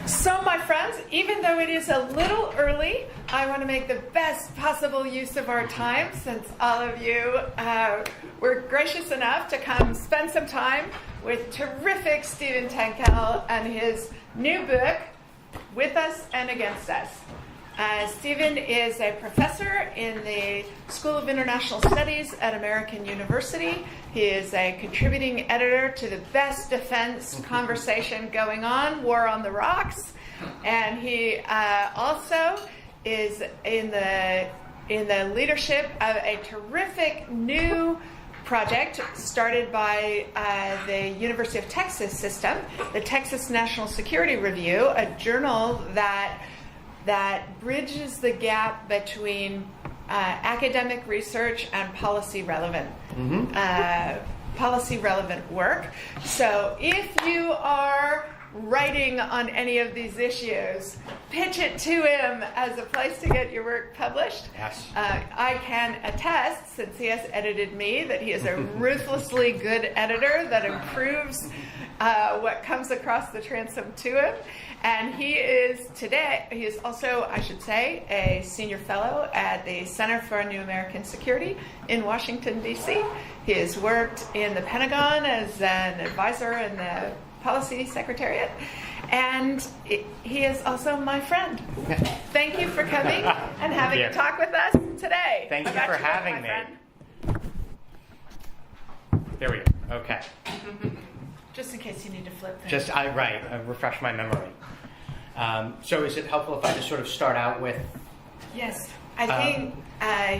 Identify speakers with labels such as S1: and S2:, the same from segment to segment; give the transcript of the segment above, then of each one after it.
S1: So, my friends, even though it is a little early, I want to make the best possible use of our time, since all of you were gracious enough to come spend some time with terrific Stephen Tankel and his new book, With Us and Against Us. Stephen is a professor in the School of International Studies at American University. He is a contributing editor to the best defense conversation going on, War on the Rocks. And he also is in the leadership of a terrific new project started by the University of Texas system, the Texas National Security Review, a journal that bridges the gap between academic research and policy relevant work. So if you are writing on any of these issues, pitch it to him as a place to get your work published.
S2: Yes.
S1: I can attest, since he has edited me, that he is a ruthlessly good editor that improves what comes across the transom to him. And he is also, I should say, a senior fellow at the Center for New American Security in Washington, D.C. He has worked in the Pentagon as an advisor in the Policy Secretariat. And he is also my friend. Thank you for coming and having a talk with us today.
S2: Thank you for having me. There we go. Okay.
S1: Just in case you need to flip things.
S2: Refresh my memory. So is it helpful if I just sort of start out with...
S1: Yes. I think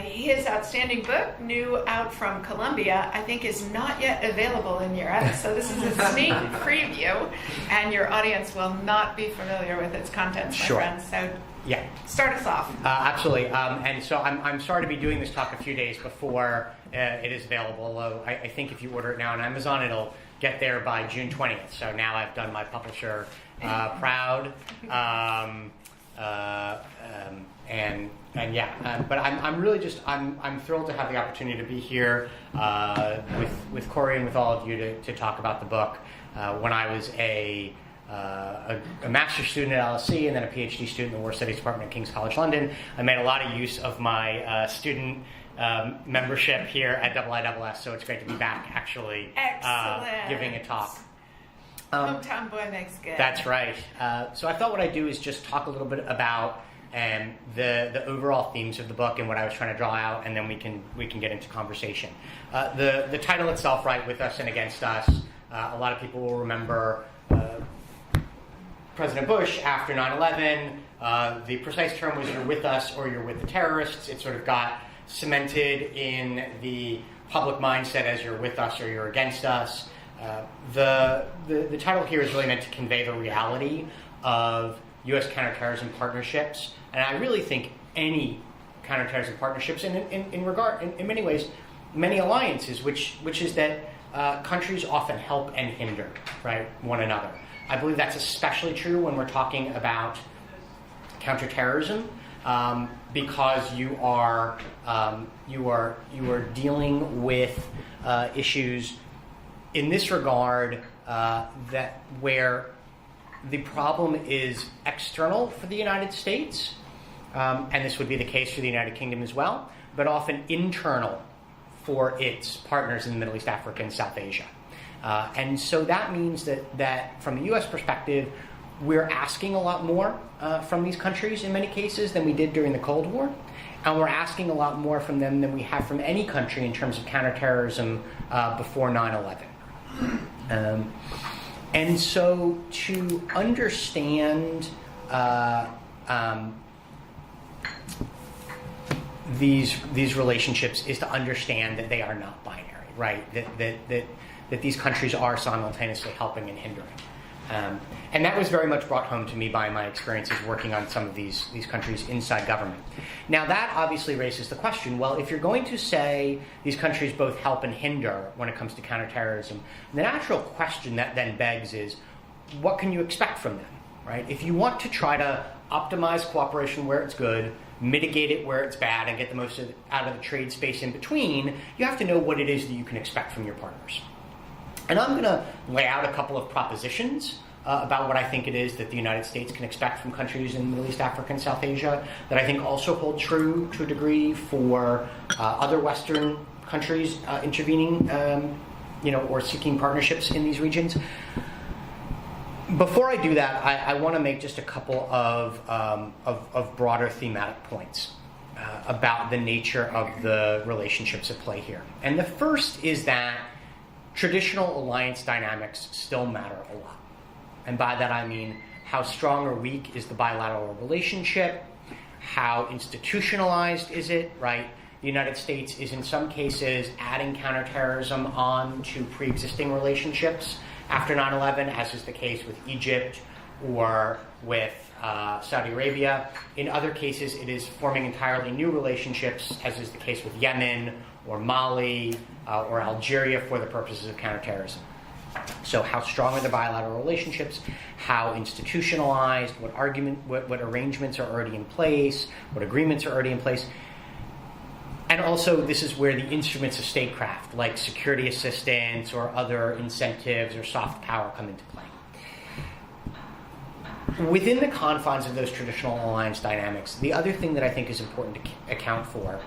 S1: his outstanding book, new out from Columbia, I think is not yet available in Europe. So this is a sneak preview, and your audience will not be familiar with its contents, my friends. So
S2: yeah,
S1: start us off.
S2: Absolutely. And so I'm sorry to be doing this talk a few days before it is available, although I think if you order it now on Amazon, it'll get there by June 20th. So now I've done my publisher proud. But I'm really just I'm thrilled to have the opportunity to be here with Corey and with all of you to talk about the book. When I was a master's student at LSE and then a PhD student in the War Studies Department at King's College London, I made a lot of use of my student membership here at IISS, so it's great to be back actually giving a talk.
S1: Hometown boy makes good.
S2: That's right. So I thought what I'd do is just talk a little bit about the overall themes of the book and what I was trying to draw out, and then we can get into conversation. The title itself, right, With Us and Against Us, a lot of people will remember President Bush after 9/11. The precise term was you're with us or you're with the terrorists. It sort of got cemented in the public mindset as you're with us or you're against us. The title here is really meant to convey the reality of U.S. counterterrorism partnerships, and I really think any counterterrorism partnerships, and in many ways, many alliances, which is that countries often help and hinder, right, one another. I believe that's especially true when we're talking about counterterrorism, because you are dealing with issues in this regard that where the problem is external for the United States, and this would be the case for the United Kingdom as well, but often internal for its partners in the Middle East, Africa, and South Asia. And so that means that from the U.S. perspective, we're asking a lot more from these countries in many cases than we did during the Cold War, and we're asking a lot more from them than we have from any country in terms of counterterrorism before 9/11. And so to understand these relationships is to understand that they are not binary, right? That these countries are simultaneously helping and hindering. And that was very much brought home to me by my experiences working on some of these countries inside government. Now that obviously raises the question, well, if you're going to say these countries both help and hinder when it comes to counterterrorism, the natural question that then begs is, what can you expect from them, right? If you want to try to optimize cooperation where it's good, mitigate it where it's bad, and get the most out of the trade space in between, you have to know what it is that you can expect from your partners. And I'm going to lay out a couple of propositions about what I think it is that the United States can expect from countries in Middle East, Africa, and South Asia that I think also hold true to a degree for other Western countries intervening, or seeking partnerships in these regions. Before I do that, I want to make just a couple of broader thematic points about the nature of the relationships at play here. And the first is that traditional alliance dynamics still matter a lot. And by that I mean how strong or weak is the bilateral relationship, how institutionalized is it, right? The United States is in some cases adding counterterrorism on to pre-existing relationships after 9/11, as is the case with Egypt or with Saudi Arabia. In other cases, it is forming entirely new relationships, as is the case with Yemen or Mali or Algeria for the purposes of counterterrorism. So how strong are the bilateral relationships? How institutionalized? What arrangements are already in place? What agreements are already in place? And also, this is where the instruments of statecraft, like security assistance or other incentives or soft power, come into play. Within the confines of those traditional alliance dynamics, the other thing that I think is important to account for,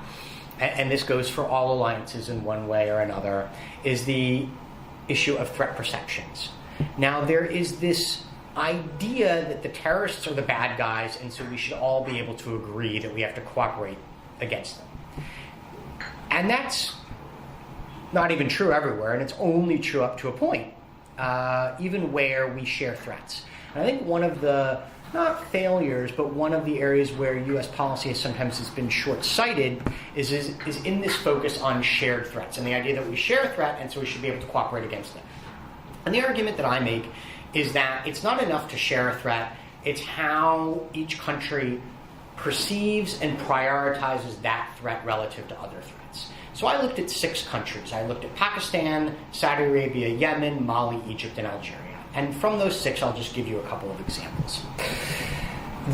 S2: and this goes for all alliances in one way or another, is the issue of threat perceptions. Now, there is this idea that the terrorists are the bad guys, and so we should all be able to agree that we have to cooperate against them. And that's not even true everywhere, and it's only true up to a point, even where we share threats. And I think one of the, not failures, but one of the areas where U.S. policy has sometimes been short-sighted is in this focus on shared threats, and the idea that we share a threat, and so we should be able to cooperate against it. And the argument that I make is that it's not enough to share a threat, it's how each country perceives and prioritizes that threat relative to other threats. So I looked at 6 countries. I looked at Pakistan, Saudi Arabia, Yemen, Mali, Egypt, and Algeria. And from those 6, I'll just give you a couple of examples.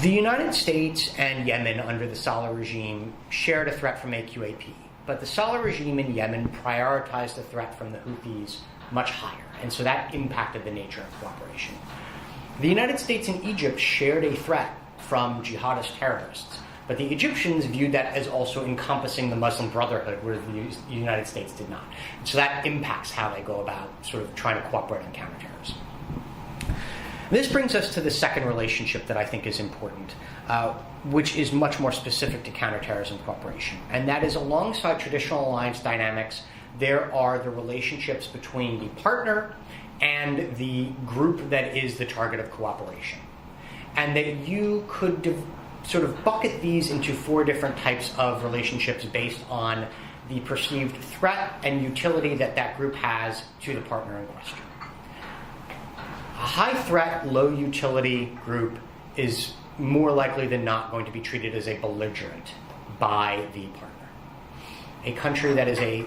S2: The United States and Yemen under the Saleh regime shared a threat from AQAP, but the Saleh regime in Yemen prioritized the threat from the Houthis much higher, and so that impacted the nature of cooperation. The United States and Egypt shared a threat from jihadist terrorists, but the Egyptians viewed that as also encompassing the Muslim Brotherhood, where the United States did not. And so that impacts how they go about sort of trying to cooperate on counterterrorism. This brings us to the second relationship that I think is important, which is much more specific to counterterrorism cooperation. And that is, alongside traditional alliance dynamics, there are the relationships between the partner and the group that is the target of cooperation. And that you could sort of bucket these into 4 different types of relationships based on the perceived threat and utility that that group has to the partner in question. A high-threat, low-utility group is more likely than not going to be treated as a belligerent by the partner. A country that is a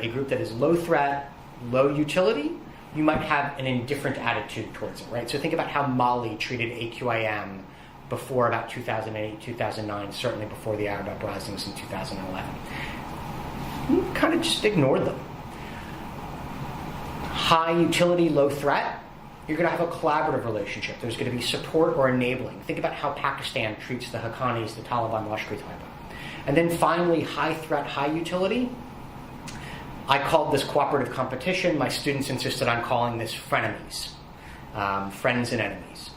S2: group that is low-threat, low-utility, you might have an indifferent attitude towards it, right? So think about how Mali treated AQIM before about 2008, 2009, certainly before the Arab uprisings in 2011. You kind of just ignored them. High utility, low threat, you're going to have a collaborative relationship. There's going to be support or enabling. Think about how Pakistan treats the Haqqanis, the Taliban, Lashkar-e-Taiba. And then finally, high threat, high utility. I called this cooperative competition. My students insisted on calling this frenemies, friends and enemies.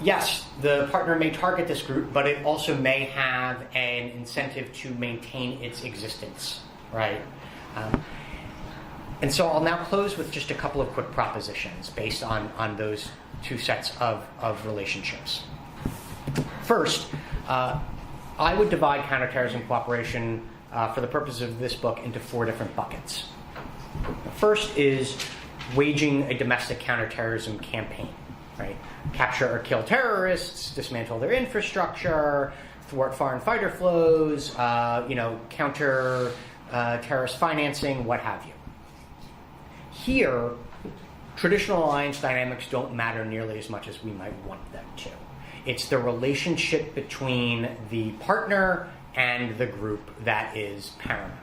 S2: Yes, the partner may target this group, but it also may have an incentive to maintain its existence, right? And so I'll now close with just a couple of quick propositions based on those 2 sets of relationships. First, I would divide counterterrorism cooperation for the purpose of this book into 4 different buckets. The first is waging a domestic counterterrorism campaign, right? Capture or kill terrorists, dismantle their infrastructure, thwart foreign fighter flows, counter terrorist financing, what have you. Here, traditional alliance dynamics don't matter nearly as much as we might want them to. It's the relationship between the partner and the group that is paramount.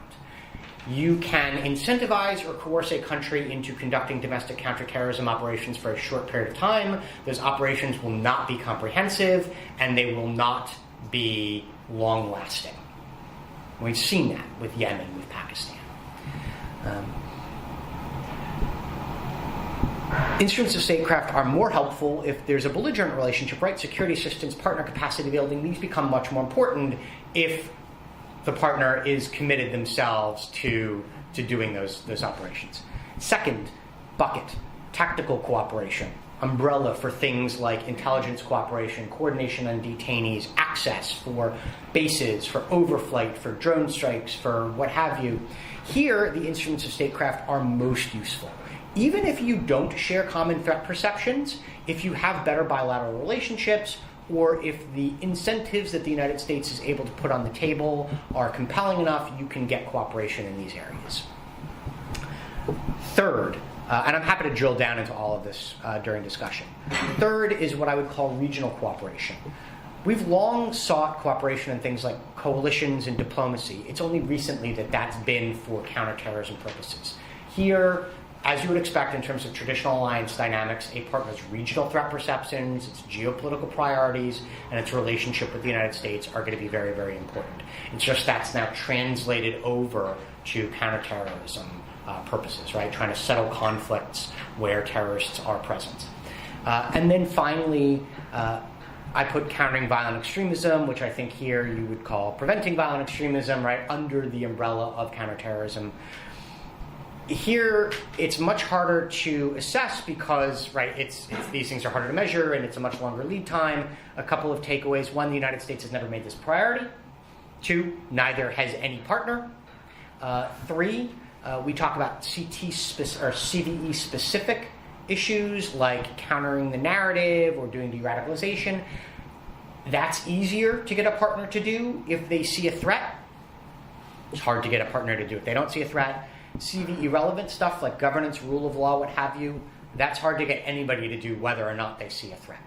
S2: You can incentivize or coerce a country into conducting domestic counterterrorism operations for a short period of time. Those operations will not be comprehensive, and they will not be long-lasting. We've seen that with Yemen, with Pakistan. Instruments of statecraft are more helpful if there's a belligerent relationship, right? Security assistance, partner capacity building, these become much more important if the partner is committed themselves to doing those operations. Second bucket, tactical cooperation, umbrella for things like intelligence cooperation, coordination on detainees, access for bases, for overflight, for drone strikes, for what have you. Here, the instruments of statecraft are most useful. Even if you don't share common threat perceptions, if you have better bilateral relationships, or if the incentives that the United States is able to put on the table are compelling enough, you can get cooperation in these areas. Third, and I'm happy to drill down into all of this during discussion. Third is what I would call regional cooperation. We've long sought cooperation in things like coalitions and diplomacy. It's only recently that that's been for counterterrorism purposes. Here, as you would expect in terms of traditional alliance dynamics, a partner's regional threat perceptions, its geopolitical priorities, and its relationship with the United States are going to be very, very important. It's just that's now translated over to counterterrorism purposes, right? Trying to settle conflicts where terrorists are present. And then finally, I put countering violent extremism, which I think here you would call preventing violent extremism, right, under the umbrella of counterterrorism. Here, it's much harder to assess because, right, it's these things are harder to measure and it's a much longer lead time. A couple of takeaways. One, the United States has never made this priority. Two, neither has any partner. Three, we talk about CVE specific issues like countering the narrative or doing de-radicalization. That's easier to get a partner to do if they see a threat. It's hard to get a partner to do if they don't see a threat. CVE relevant stuff like governance, rule of law, what have you, that's hard to get anybody to do whether or not they see a threat.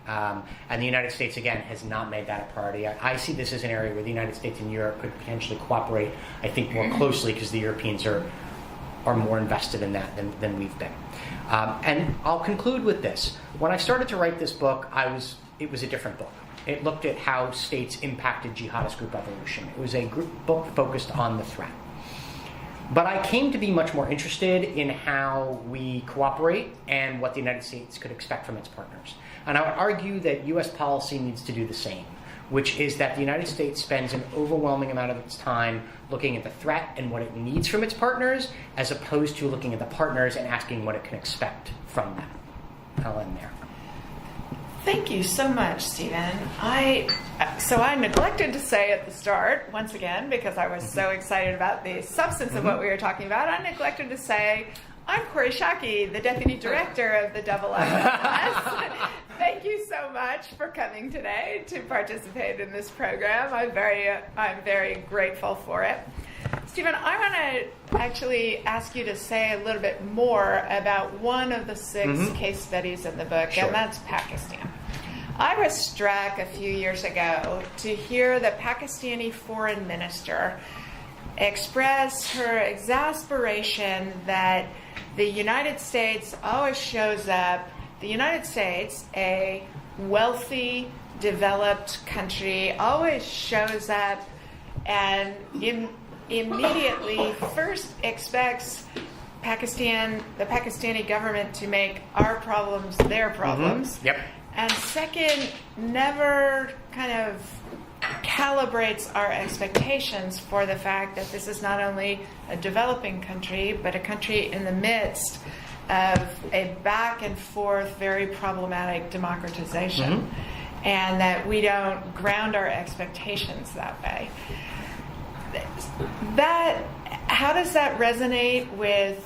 S2: And the United States, again, has not made that a priority. I see this as an area where the United States and Europe could potentially cooperate, I think, more closely because the Europeans are more invested in that than we've been. And I'll conclude with this. When I started to write this book, it was a different book. It looked at how states impacted jihadist group evolution. It was a book focused on the threat. But I came to be much more interested in how we cooperate and what the United States could expect from its partners. And I would argue that U.S. policy needs to do the same, which is that the United States spends an overwhelming amount of its time looking at the threat and what it needs from its partners, as opposed to looking at the partners and asking what it can expect from them. I'll end there.
S1: Thank you so much, Stephen. So I neglected to say at the start, once again, because I was so excited about the substance of what we were talking about, I neglected to say, I'm Corey Shockey, the Deputy Director of the IISS. Thank you so much for coming today to participate in this program. I'm very grateful for it. Stephen, I want to actually ask you to say a little bit more about one of the 6 case studies in the book,
S2: Sure.
S1: and that's Pakistan. I was struck a few years ago to hear the Pakistani foreign minister express her exasperation that the United States always shows up, the United States, a wealthy, developed country, always shows up and immediately first expects the Pakistani government to make our problems their problems.
S2: Yep.
S1: And second, never kind of calibrates our expectations for the fact that this is not only a developing country, but a country in the midst of a back and forth, very problematic democratization, and that we don't ground our expectations that way. How does that resonate with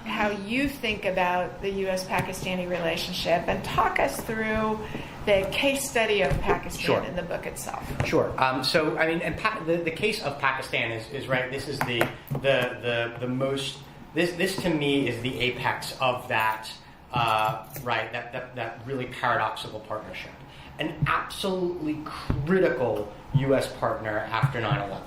S1: how you think about the U.S.-Pakistani relationship, and talk us through the case study of Pakistan
S2: Sure.
S1: in the book itself?
S2: Sure. So I mean, and the case of Pakistan is right. This is the most. This to me is the apex of that. Right. That really paradoxical partnership. An absolutely critical U.S. partner after 9/11.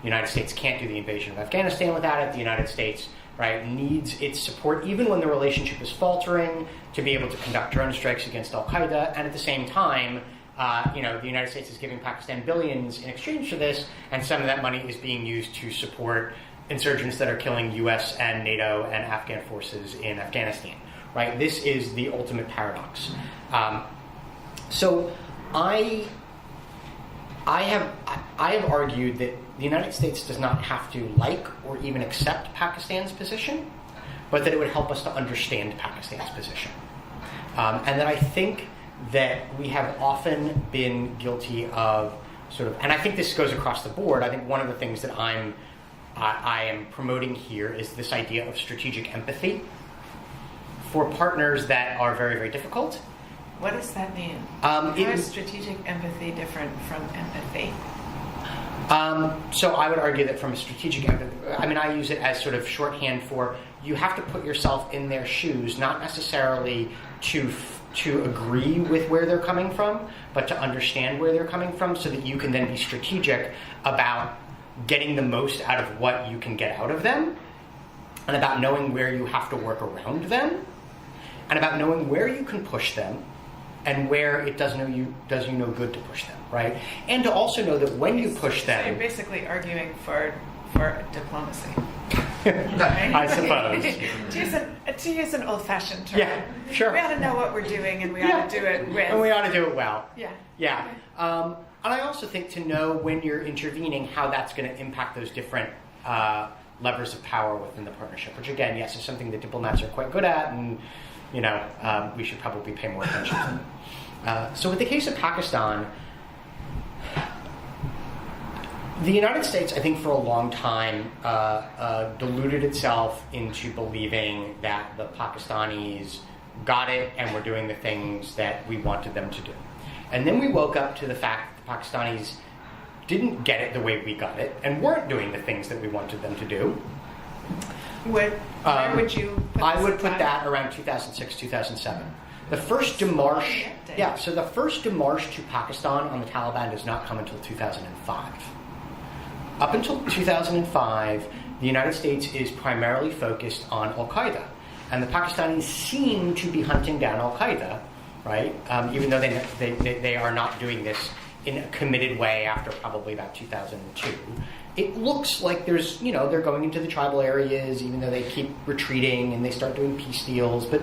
S2: The United States can't do the invasion of Afghanistan without it. The United States, right, needs its support, even when the relationship is faltering, to be able to conduct drone strikes against al-Qaeda. And at the same time, the United States is giving Pakistan billions in exchange for this, and some of that money is being used to support insurgents that are killing U.S. and NATO and Afghan forces in Afghanistan. Right? This is the ultimate paradox. So I have argued that the United States does not have to like or even accept Pakistan's position, but that it would help us to understand Pakistan's position. And that I think that we have often been guilty of and I think this goes across the board. I think one of the things that I am promoting here is this idea of strategic empathy for partners that are very, very difficult.
S1: What does that mean? How is strategic empathy different from empathy?
S2: So I would argue that from a strategic empathy, I use it as sort of shorthand for you have to put yourself in their shoes, not necessarily to agree with where they're coming from, but to understand where they're coming from so that you can then be strategic about getting the most out of what you can get out of them, and about knowing where you have to work around them, and about knowing where you can push them and where it does you no good to push them, right? And to also know that when you push them...
S1: So you're basically arguing for diplomacy.
S2: I suppose.
S1: To use an old-fashioned term.
S2: Yeah, sure.
S1: We ought to know what we're doing, and we ought to do it with...
S2: And we ought to do it well.
S1: Yeah.
S2: Yeah. Okay. And I also think to know when you're intervening how that's going to impact those different levers of power within the partnership, which again, yes, is something that diplomats are quite good at, and we should probably pay more attention to. So with the case of Pakistan, the United States, I think for a long time, deluded itself into believing that the Pakistanis got it and were doing the things that we wanted them to do. And then we woke up to the fact that the Pakistanis didn't get it the way we got it and weren't doing the things that we wanted them to do.
S1: Where would you put
S2: I would put that around 2006, 2007. The first démarche, so the first démarche to Pakistan on the Taliban does not come until 2005. Up until 2005, the United States is primarily focused on al-Qaeda. And the Pakistanis seem to be hunting down al-Qaeda, right? Even though they are not doing this in a committed way after probably about 2002. It looks like they're going into the tribal areas, even though they keep retreating and they start doing peace deals. But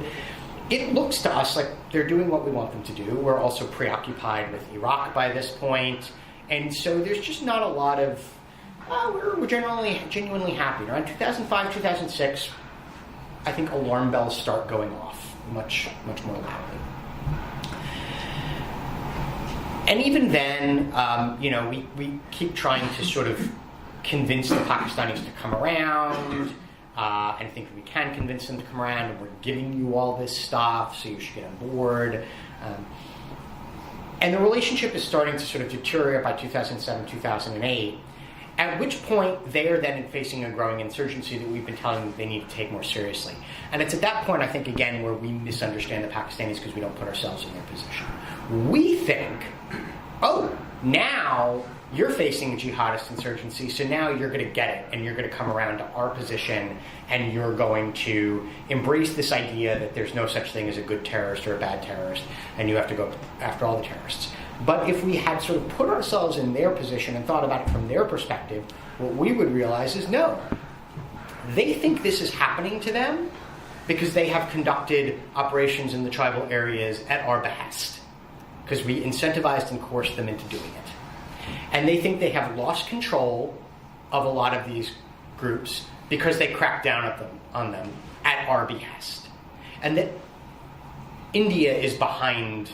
S2: it looks to us like they're doing what we want them to do. We're also preoccupied with Iraq by this point. And so there's just not a lot of, we're genuinely happy. Around 2005, 2006, I think alarm bells start going off much, much more loudly. And even then, we keep trying to sort of convince the Pakistanis to come around, and think that we can convince them to come around, and we're giving you all this stuff, so you should get on board. And the relationship is starting to sort of deteriorate by 2007, 2008, at which point they are then facing a growing insurgency that we've been telling them they need to take more seriously. And it's at that point, I think, again, where we misunderstand the Pakistanis because we don't put ourselves in their position. We think, now you're facing a jihadist insurgency, so now you're going to get it, and you're going to come around to our position, and you're going to embrace this idea that there's no such thing as a good terrorist or a bad terrorist, and you have to go after all the terrorists. But if we had sort of put ourselves in their position and thought about it from their perspective, what we would realize is no. They think this is happening to them because they have conducted operations in the tribal areas at our behest, because we incentivized and coerced them into doing it. And they think they have lost control of a lot of these groups because they cracked down on them at our behest. And that India is behind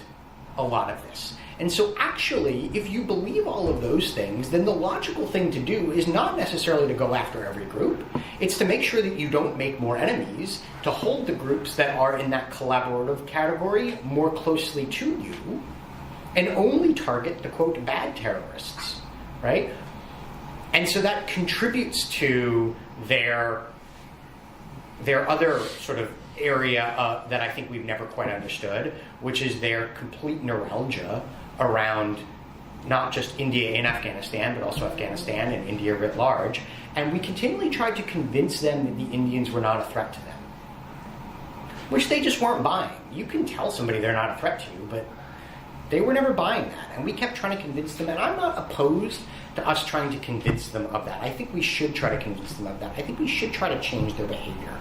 S2: a lot of this. And so actually, if you believe all of those things, then the logical thing to do is not necessarily to go after every group. It's to make sure that you don't make more enemies, to hold the groups that are in that collaborative category more closely to you, and only target the, quote, bad terrorists, right? And so that contributes to their other sort of area that I think we've never quite understood, which is their complete neuralgia around not just India and Afghanistan, but also Afghanistan and India writ large. And we continually tried to convince them that the Indians were not a threat to them, which they just weren't buying. You can tell somebody they're not a threat to you, but they were never buying that. And we kept trying to convince them, and I'm not opposed to us trying to convince them of that. I think we should try to convince them of that. I think we should try to change their behavior.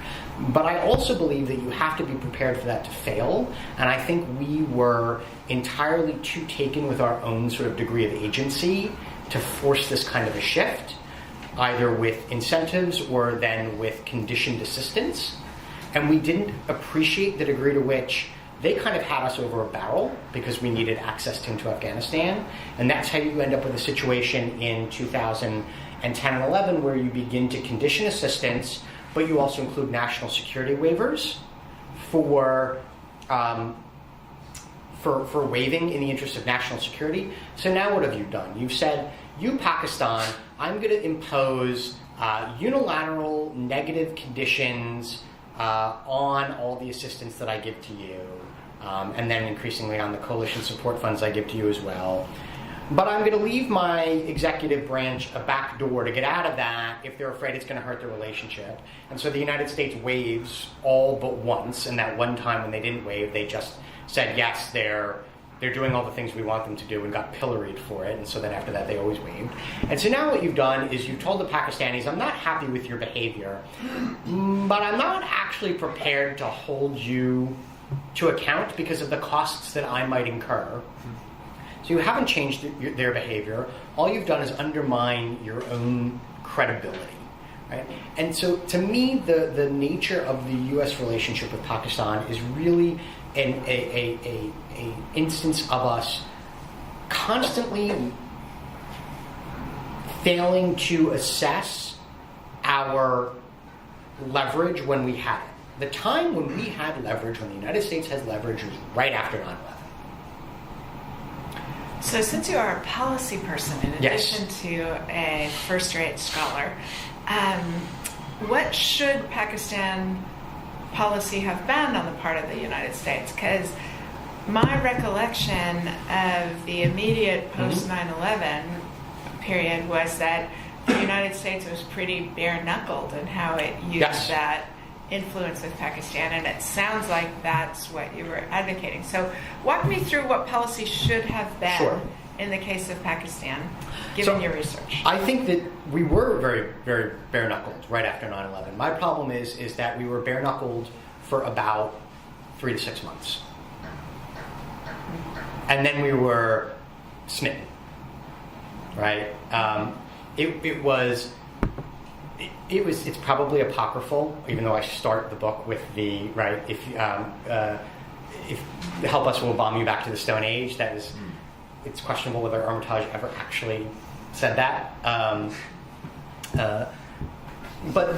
S2: But I also believe that you have to be prepared for that to fail, and I think we were entirely too taken with our own sort of degree of agency to force this kind of a shift, either with incentives or then with conditioned assistance. And we didn't appreciate the degree to which they kind of had us over a barrel because we needed access into Afghanistan. And that's how you end up with a situation in 2010 and 11 where you begin to condition assistance, but you also include national security waivers for waiving in the interest of national security. So now what have you done? You've said, you Pakistan, I'm going to impose unilateral negative conditions on all the assistance that I give to you, and then increasingly on the coalition support funds I give to you as well. But I'm going to leave my executive branch a back door to get out of that if they're afraid it's going to hurt the relationship. And so the United States waives all but once, and that one time when they didn't waive, they just said, yes, they're doing all the things we want them to do and got pilloried for it, and so then after that they always waived. And so now what you've done is you've told the Pakistanis, I'm not happy with your behavior, but I'm not actually prepared to hold you to account because of the costs that I might incur. So you haven't changed their behavior. All you've done is undermine your own credibility. Right? And so to me, the nature of the U.S. relationship with Pakistan is really a instance of us constantly failing to assess our leverage when we had it. The time when we had leverage, when the United States has leverage, was right after 9/11.
S1: So since you are a policy person in
S2: Yes.
S1: addition to a first-rate scholar, what should Pakistan policy have been on the part of the United States? Because my recollection of the immediate post 9/11 period was that the United States was pretty bare-knuckled in how it used
S2: Yes.
S1: that influence with Pakistan, and it sounds like that's what you were advocating. So walk me through what policy should have been
S2: Sure.
S1: in the case of Pakistan, given your research.
S2: I think that we were very, very bare-knuckled right after 9/11. My problem is that we were bare-knuckled for about 3 to 6 months. And then we were smitten, right? It's probably apocryphal, even though I start the book with the, right, if help us will bomb you back to the Stone Age. That is, it's questionable whether Armitage ever actually said that. But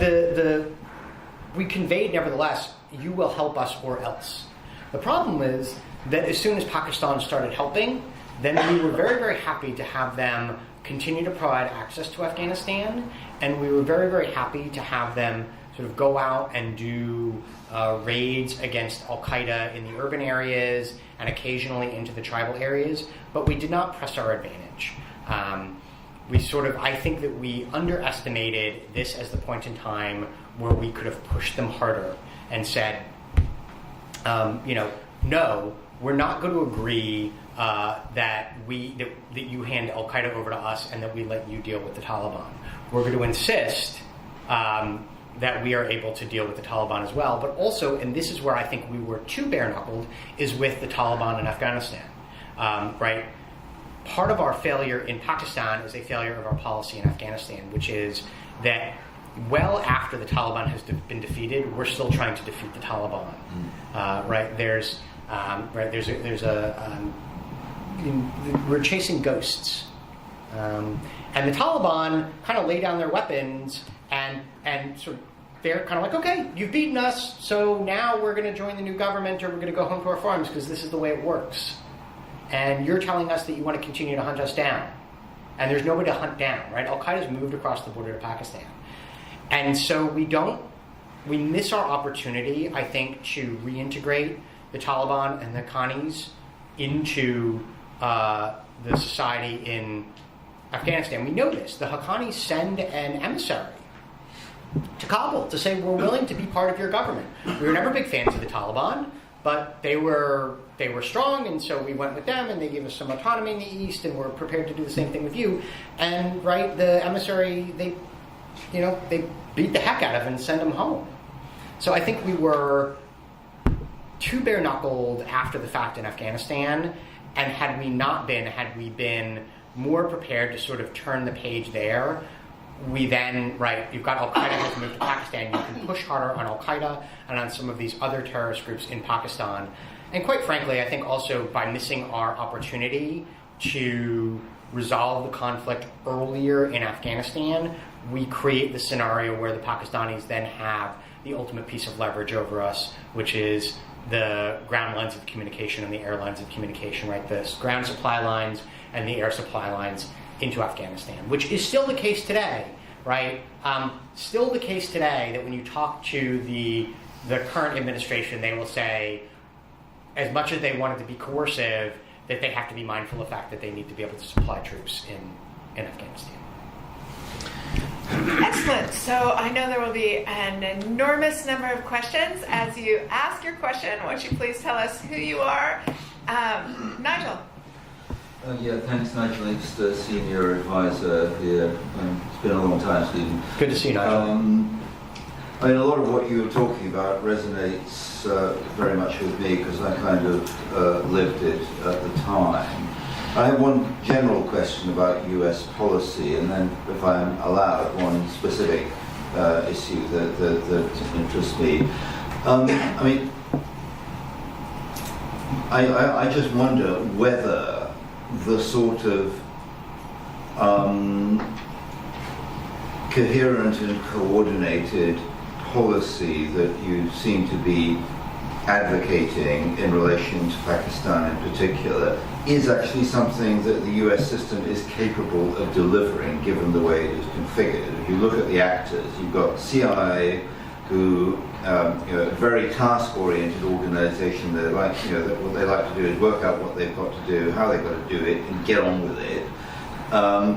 S2: we conveyed, nevertheless, you will help us or else. The problem is that as soon as Pakistan started helping, then we were very, very happy to have them continue to provide access to Afghanistan, and we were very, very happy to have them sort of go out and do raids against Al-Qaeda in the urban areas and occasionally into the tribal areas, but we did not press our advantage. I think that we underestimated this as the point in time where we could have pushed them harder and said, no, we're not going to agree that you hand Al-Qaeda over to us and that we let you deal with the Taliban. We're going to insist that we are able to deal with the Taliban as well, but also, and this is where I think we were too bare-knuckled, is with the Taliban in Afghanistan, right? Part of our failure in Pakistan is a failure of our policy in Afghanistan, which is that well after the Taliban has been defeated, we're still trying to defeat the Taliban, right? We're chasing ghosts, and the Taliban kind of lay down their weapons and sort of they're kind of like, okay, you've beaten us, so now we're going to join the new government or we're going to go home to our farms because this is the way it works. And you're telling us that you want to continue to hunt us down. And there's nobody to hunt down, right? Al-Qaeda's moved across the border to Pakistan. And so we miss our opportunity, I think, to reintegrate the Taliban and the Haqqanis into the society in Afghanistan. We know this. The Haqqanis send an emissary to Kabul to say, we're willing to be part of your government. We were never big fans of the Taliban, but they were strong, and so we went with them, and they gave us some autonomy in the East, and we're prepared to do the same thing with you. And the emissary, they beat the heck out of him and send him home. So I think we were too bare-knuckled after the fact in Afghanistan, and had we been more prepared to sort of turn the page there, we then, you've got Al-Qaeda has moved to Pakistan, you can push harder on Al-Qaeda and on some of these other terrorist groups in Pakistan. And quite frankly, I think also by missing our opportunity to resolve the conflict earlier in Afghanistan, we create the scenario where the Pakistanis then have the ultimate piece of leverage over us, which is the ground lines of communication and the air lines of communication, the ground supply lines and the air supply lines into Afghanistan, which is still the case today, right? Still the case today that when you talk to the current administration, they will say, as much as they want it to be coercive, that they have to be mindful of the fact that they need to be able to supply troops in Afghanistan.
S1: Excellent. So I know there will be an enormous number of questions. As you ask your question, won't you please tell us who you are? Nigel.
S3: Thanks, Nigel. It's the senior advisor here. It's been a long time, Stephen.
S2: Good to see you, Nigel.
S3: A lot of what you were talking about resonates very much with me because I kind of lived it at the time. I have one general question about US policy, and then, if I'm allowed, one specific issue that interests me. I just wonder whether the sort of coherent and coordinated policy that you seem to be advocating in relation to Pakistan in particular is actually something that the US system is capable of delivering given the way it is configured. If you look at the actors, you've got CIA, who a very task-oriented organization. They what they like to do is work out what they've got to do, how they've got to do it, and get on with it.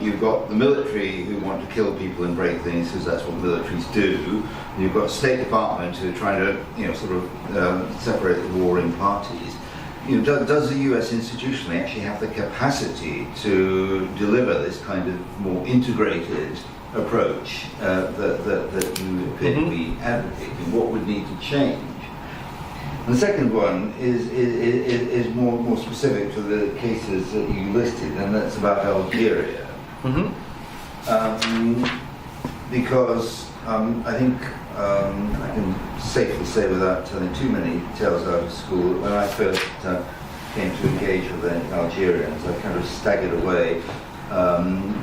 S3: You've got the military who want to kill people and break things because that's what militaries do. And you've got State Department who are trying to separate the warring parties. Does the US institutionally actually have the capacity to deliver this kind of more integrated approach that you appear to be advocating? What would need to change? And the second one is more specific to the cases that you listed, and that's about Algeria. Because I think I can safely say, without telling too many tales out of school, when I first came to engage with the Algerians, I kind of staggered away,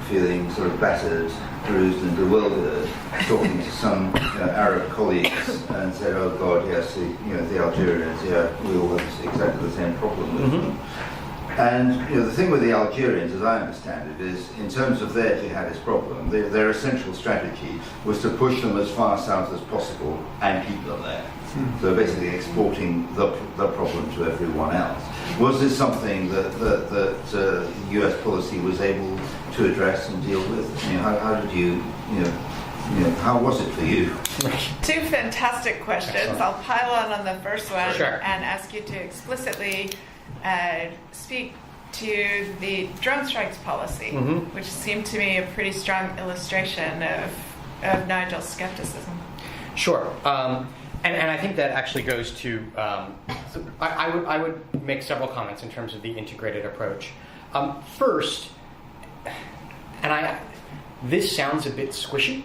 S3: feeling sort of battered, bruised and bewildered, talking to some Arab colleagues, and said, "Oh God, yes, the Algerians, we all have exactly the same problem with them." And the thing with the Algerians, as I understand it, is in terms of their jihadist problem, their essential strategy was to push them as far south as possible and keep them there. So basically exporting the problem to everyone else. Was this something that US policy was able to address and deal with? How did you how was it for you?
S1: Two fantastic questions.
S2: Excellent.
S1: I'll pile on the first one
S2: Sure.
S1: and ask you to explicitly speak to the drone strikes policy, which seemed to me a pretty strong illustration of Nigel's skepticism.
S2: Sure. And I think that actually goes to, so I would make several comments in terms of the integrated approach. First, this sounds a bit squishy,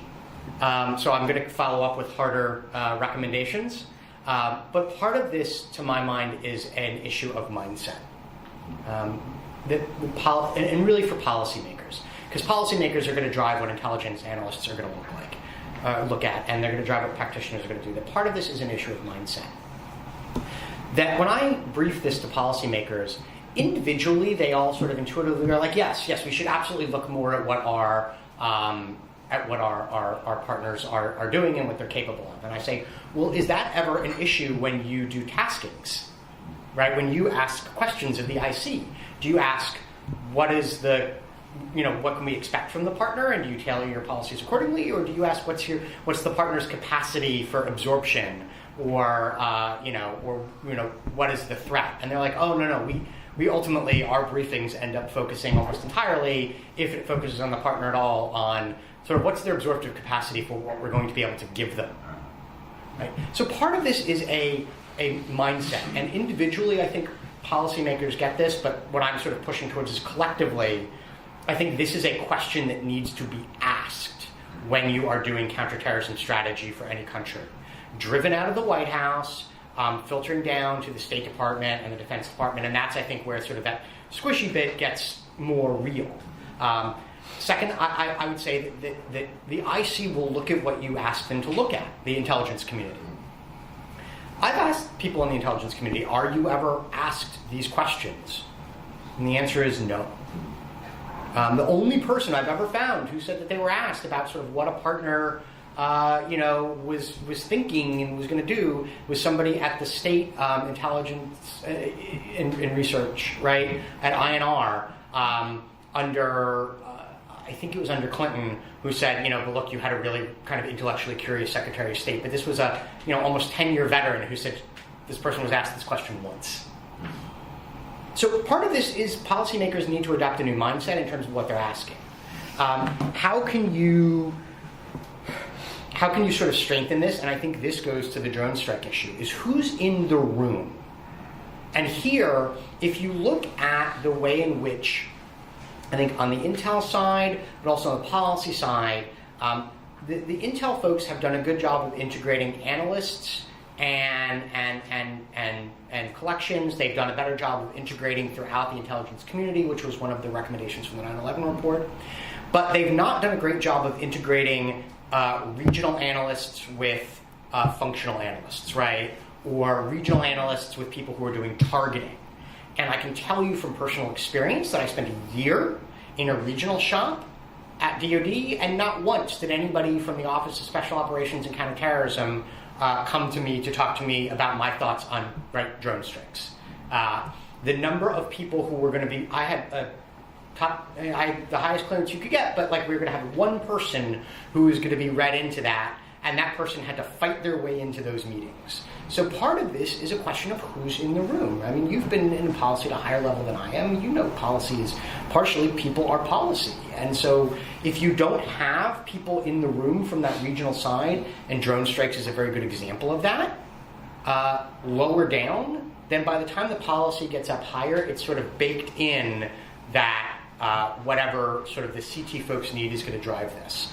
S2: so I'm going to follow up with harder recommendations. But part of this, to my mind, is an issue of mindset. And really for policymakers. Because policymakers are going to drive what intelligence analysts are going to look at, and they're going to drive what practitioners are going to do. That part of this is an issue of mindset. That when I brief this to policymakers, individually they all sort of intuitively are like, yes, we should absolutely look more at what our partners are doing and what they're capable of. And I say, well, is that ever an issue when you do taskings? right? When you ask questions of the IC, do you ask what can we expect from the partner, and do you tailor your policies accordingly, or do you ask what's the partner's capacity for absorption, or what is the threat? And they're like, oh no, we ultimately, our briefings end up focusing almost entirely, if it focuses on the partner at all, on sort of what's their absorptive capacity for what we're going to be able to give them. Right? So part of this is a mindset, and individually I think policymakers get this, but what I'm sort of pushing towards is collectively, I think this is a question that needs to be asked when you are doing counterterrorism strategy for any country. Driven out of the White House, filtering down to the State Department and the Defense Department, and that's, I think, where sort of that squishy bit gets more real. Second, I would say that the IC will look at what you ask them to look at, the intelligence community. I've asked people in the intelligence community, are you ever asked these questions? And the answer is no. The only person I've ever found who said that they were asked about sort of what a partner was thinking and was going to do was somebody at the State Intelligence and Research, right, at INR, under, I think it was under Clinton, who said, but look, you had a really kind of intellectually curious Secretary of State. But this was a, almost 10-year veteran who said this person was asked this question once. So part of this is policymakers need to adopt a new mindset in terms of what they're asking. How can you sort of strengthen this? And I think this goes to the drone strike issue, is who's in the room? And here, if you look at the way in which, I think on the Intel side, but also on the policy side, the Intel folks have done a good job of integrating analysts and collections. They've done a better job of integrating throughout the intelligence community, which was one of the recommendations from the 9/11 report. But they've not done a great job of integrating regional analysts with functional analysts, right? Or regional analysts with people who are doing targeting. And I can tell you from personal experience that I spent a year in a regional shop at DoD, and not once did anybody from the Office of Special Operations and Counterterrorism come to me to talk to me about my thoughts on drone strikes. The number of people who were going to be, I had the highest clearance you could get, but we were going to have one person who was going to be read into that, and that person had to fight their way into those meetings. So part of this is a question of who's in the room. I mean, you've been in policy at a higher level than I am. You know policy is partially people are policy. And so if you don't have people in the room from that regional side, and drone strikes is a very good example of that, lower down, then by the time the policy gets up higher, it's sort of baked in that whatever sort of the CT folks need is going to drive this.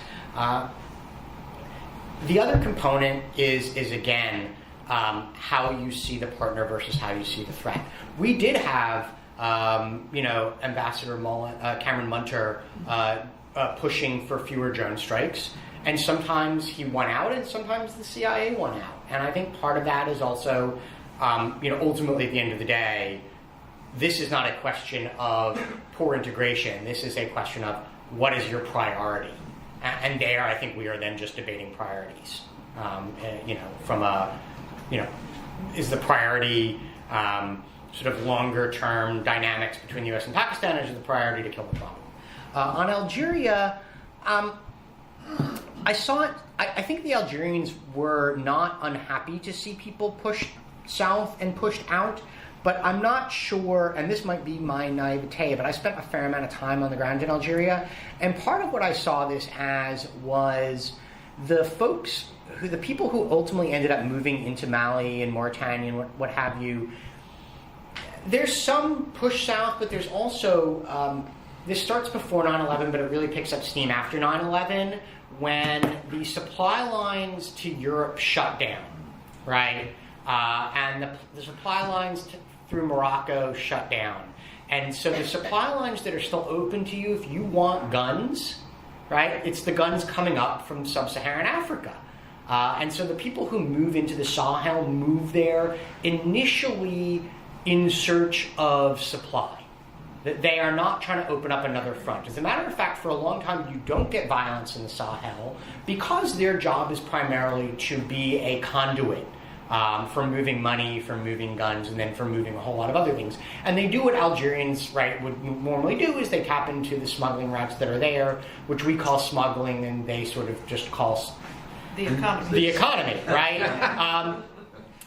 S2: The other component is again, how you see the partner versus how you see the threat. We did have, Ambassador Cameron Munter pushing for fewer drone strikes, and sometimes he won out, and sometimes the CIA won out. And I think part of that is also, ultimately at the end of the day, this is not a question of poor integration. This is a question of what is your priority. And there, I think we are then just debating priorities. Is the priority sort of longer-term dynamics between the U.S. and Pakistan, or is the priority to kill the problem? On Algeria, I saw it. I think the Algerians were not unhappy to see people pushed south and pushed out, but I'm not sure, and this might be my naivete, but I spent a fair amount of time on the ground in Algeria, and part of what I saw this as was the people who ultimately ended up moving into Mali and Mauritania and what have you. There's some push south, but there's also, this starts before 9/11, but it really picks up steam after 9/11, when the supply lines to Europe shut down, right? And the supply lines through Morocco shut down. And so the supply lines that are still open to you, if you want guns, right, it's the guns coming up from sub-Saharan Africa. And so the people who move into the Sahel move there initially in search of supply. That they are not trying to open up another front. As a matter of fact, for a long time, you don't get violence in the Sahel because their job is primarily to be a conduit for moving money, for moving guns, and then for moving a whole lot of other things. And they do what Algerians, right, would normally do, is they tap into the smuggling routes that are there, which we call smuggling, and they sort of just call
S1: The economy.
S2: the economy, right?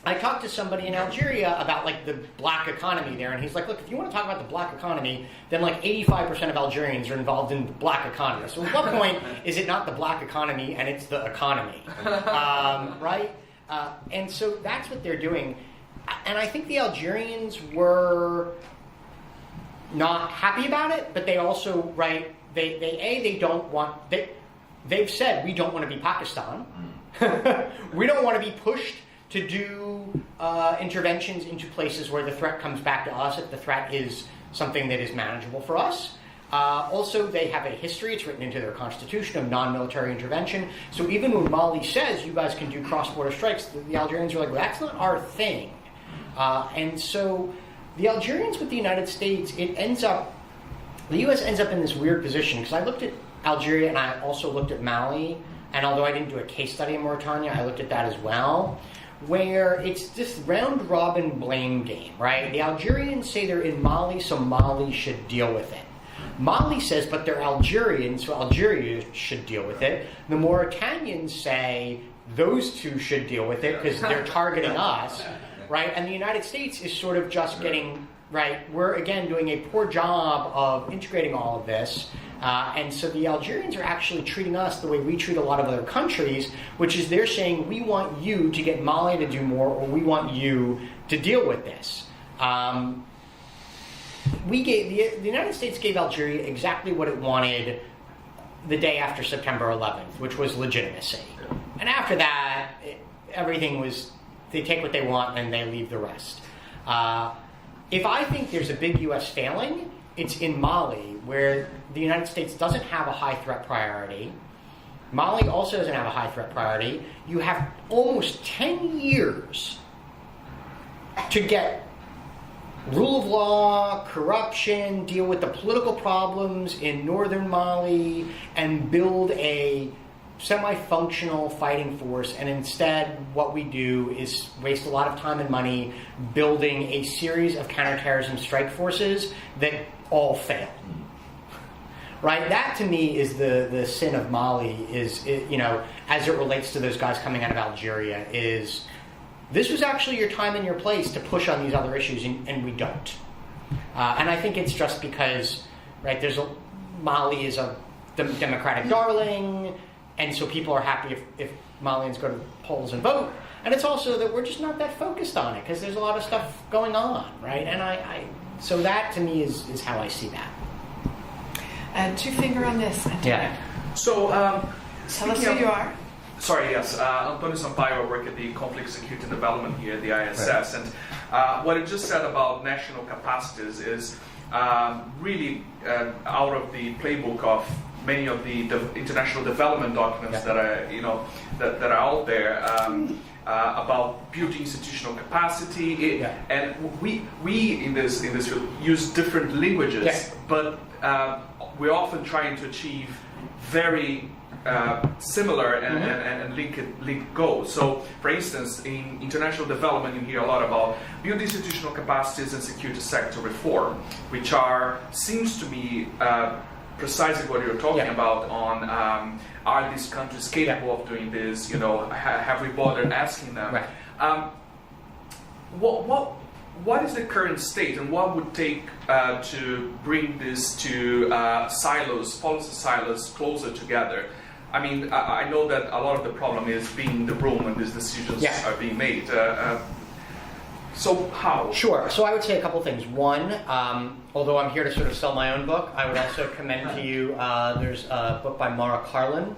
S2: I talked to somebody in Algeria about like the black economy there, and he's like, look, if you want to talk about the black economy, then like 85% of Algerians are involved in the black economy. So at what point is it not the black economy and it's the economy, right? And so that's what they're doing. And I think the Algerians were not happy about it, but they also, right, they don't want, they've said, we don't want to be Pakistan. We don't want to be pushed to do interventions into places where the threat comes back to us if the threat is something that is manageable for us. Also, they have a history, it's written into their constitution, of non-military intervention. So even when Mali says you guys can do cross-border strikes, the Algerians are like, well, that's not our thing. And so the Algerians with the United States, the U.S. ends up in this weird position, because I looked at Algeria and I also looked at Mali, and although I didn't do a case study in Mauritania, I looked at that as well, where it's this round-robin blame game, right? The Algerians say they're in Mali, so Mali should deal with it. Mali says, but they're Algerian, so Algeria should deal with it. The Mauritanians say those two should deal with it because they're targeting us, right? And the United States is sort of just getting, right, we're again doing a poor job of integrating all of this. And so the Algerians are actually treating us the way we treat a lot of other countries, which is they're saying, we want you to get Mali to do more, or we want you to deal with this. The United States gave Algeria exactly what it wanted the day after September 11th, which was legitimacy. And after that, everything was, they take what they want and they leave the rest. If I think there's a big U.S. failing, it's in Mali, where the United States doesn't have a high threat priority. Mali also doesn't have a high threat priority. You have almost 10 years to get rule of law, corruption, deal with the political problems in northern Mali, and build a semi-functional fighting force. And instead, what we do is waste a lot of time and money building a series of counterterrorism strike forces that all fail. Right? That, to me, is the sin of Mali, as it relates to those guys coming out of Algeria, is this was actually your time and your place to push on these other issues, and we don't. And I think it's just because, right, Mali is a democratic darling, and so people are happy if Malians go to the polls and vote. And it's also that we're just not that focused on it, because there's a lot of stuff going on, right? And so that, to me, is how I see that.
S1: And two finger on this.
S2: Yeah.
S4: So,
S1: tell us who you are.
S4: Sorry, yes. Antonio Sampaio, I work at the Conflict Security and Development here at the ISS. Right. And what I just said about national capacities is really out of the playbook of many of the international development documents that are out there about building institutional capacity. And we in this field use different languages, but we're often trying to achieve very similar and link goals. So, for instance, in international development, you hear a lot about building institutional capacities and security sector reform, which seems to be precisely what you're talking about on are these countries capable of doing this? Have we bothered asking them?
S2: Right.
S4: What is the current state, and what would take to bring this to policy silos closer together? I mean, I know that a lot of the problem is being in the room when these decisions are being made. So how?
S2: Sure. So I would say a couple things. One, although I'm here to sort of sell my own book, I would also commend to you, there's a book by Mara Karlin,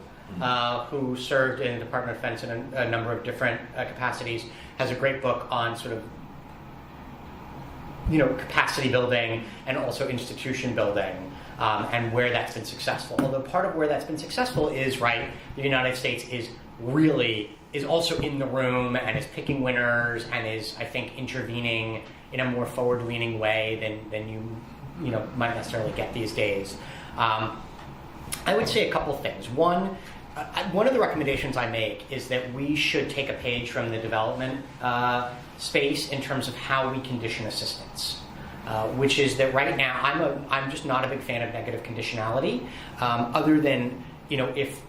S2: who served in the Department of Defense in a number of different capacities, has a great book on sort of capacity building and also institution building, and where that's been successful. Although part of where that's been successful is, right, the United States is also in the room and is picking winners and is, I think, intervening in a more forward-leaning way than you might necessarily get these days. I would say a couple things. One, one of the recommendations I make is that we should take a page from the development space in terms of how we condition assistance, which is that right now I'm just not a big fan of negative conditionality, other than if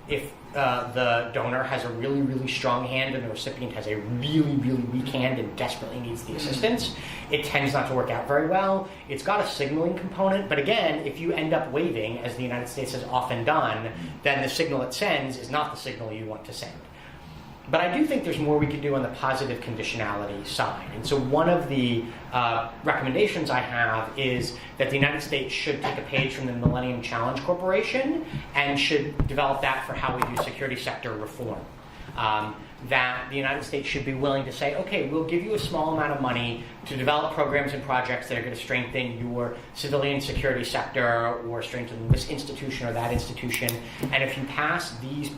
S2: the donor has a really, really strong hand and the recipient has a really, really weak hand and desperately needs the assistance, it tends not to work out very well. It's got a signaling component, but again, if you end up waving, as the United States has often done, then the signal it sends is not the signal you want to send. But I do think there's more we could do on the positive conditionality side. And so one of the recommendations I have is that the United States should take a page from the Millennium Challenge Corporation and should develop that for how we do security sector reform. That the United States should be willing to say, okay, we'll give you a small amount of money to develop programs and projects that are going to strengthen your civilian security sector or strengthen this institution or that institution. And if you pass these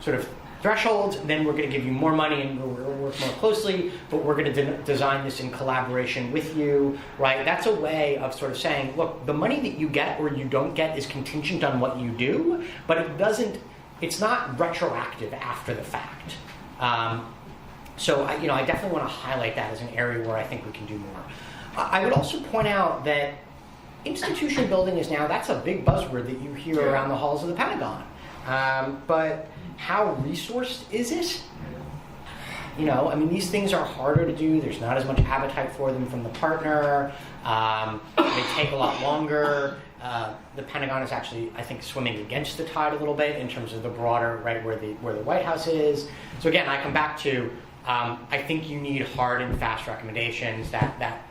S2: sort of thresholds, then we're going to give you more money and we're going to work more closely, but we're going to design this in collaboration with you, right? That's a way of sort of saying, look, the money that you get or you don't get is contingent on what you do, but it's not retroactive after the fact. So I definitely want to highlight that as an area where I think we can do more. I would also point out that institution building that's a big buzzword that you hear around the halls of the Pentagon. But how resourced is it? These things are harder to do. There's not as much appetite for them from the partner. They take a lot longer. The Pentagon is actually, I think, swimming against the tide a little bit in terms of the broader, right, where the White House is. So again, I come back to, I think you need hard and fast recommendations. That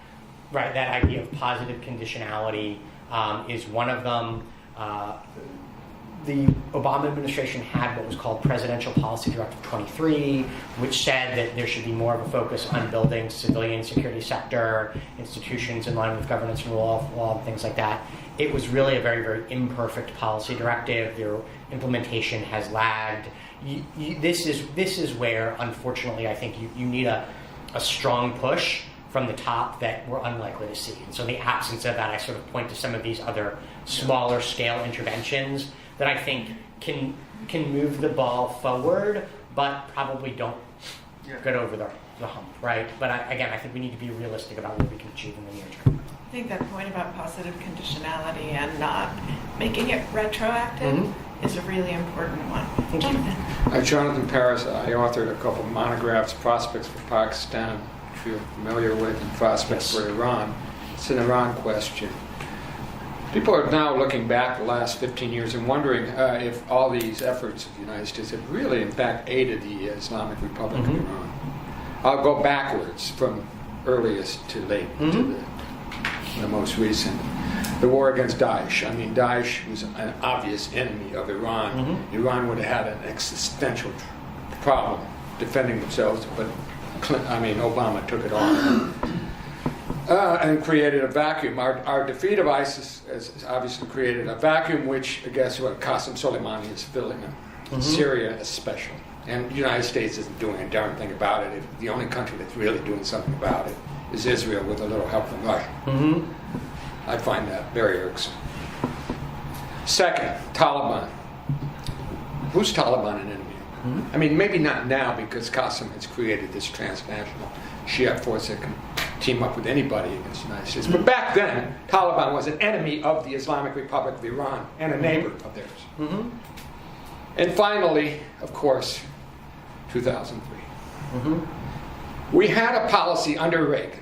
S2: idea of positive conditionality is one of them. The Obama administration had what was called Presidential Policy Directive 23, which said that there should be more of a focus on building civilian security sector institutions in line with governance and rule of law and things like that. It was really a very, very imperfect policy directive. Their implementation has lagged. This is where, unfortunately, I think you need a strong push from the top that we're unlikely to see. And so in the absence of that, I sort of point to some of these other smaller scale interventions that I think can move the ball forward, but probably don't get over the hump, right? But I think we need to be realistic about what we can achieve in the near term.
S1: I think that point about positive conditionality and not making it retroactive is a really important one.
S2: Thank you.
S5: Jonathan Paris, I authored a couple of monographs, Prospects for Pakistan, which you're familiar with, and Prospects for Iran. It's an Iran question. People are now looking back the last 15 years and wondering if all these efforts of the United States have really, in fact, aided the Islamic Republic of Iran. I'll go backwards from earliest to late to the most recent. The war against Daesh. I mean, Daesh was an obvious enemy of Iran. Iran would have had an existential problem defending themselves, but Obama took it on. And created a vacuum. Our defeat of ISIS has obviously created a vacuum, which I guess what Qasem Soleimani is filling in. Syria especially. And the United States isn't doing a darn thing about it. The only country that's really doing something about it is Israel, with a little help from Russia. I find that very irksome. Second, Taliban. Who's Taliban an enemy? I mean, maybe not now, because Qasem has created this transnational Shia force that can team up with anybody against the United States. But back then, Taliban was an enemy of the Islamic Republic of Iran and a neighbor of theirs. And finally, of course, 2003. We had a policy under Reagan,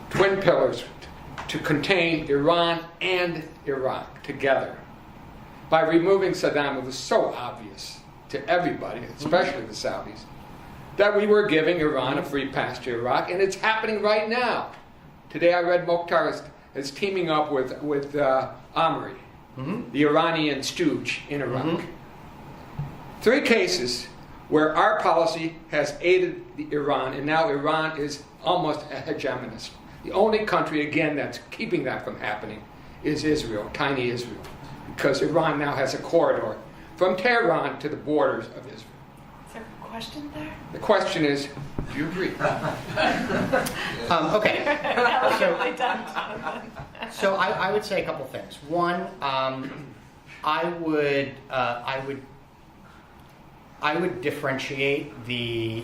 S5: twin pillars, to contain Iran and Iraq together. By removing Saddam, it was so obvious to everybody, especially the Saudis, that we were giving Iran a free pass to Iraq, and it's happening right now. Today I read Mokhtar is teaming up with Amri, the Iranian stooge in Iraq. 3 cases where our policy has aided Iran, and now Iran is almost a hegemonist. The only country, again, that's keeping that from happening is Israel, tiny Israel, because Iran now has a corridor from Tehran to the borders of Israel.
S1: Is there a question there?
S5: The question is, do you agree?
S2: Okay.
S1: Elegantly done, Jonathan.
S2: So I would say a couple things. One, I would I would differentiate the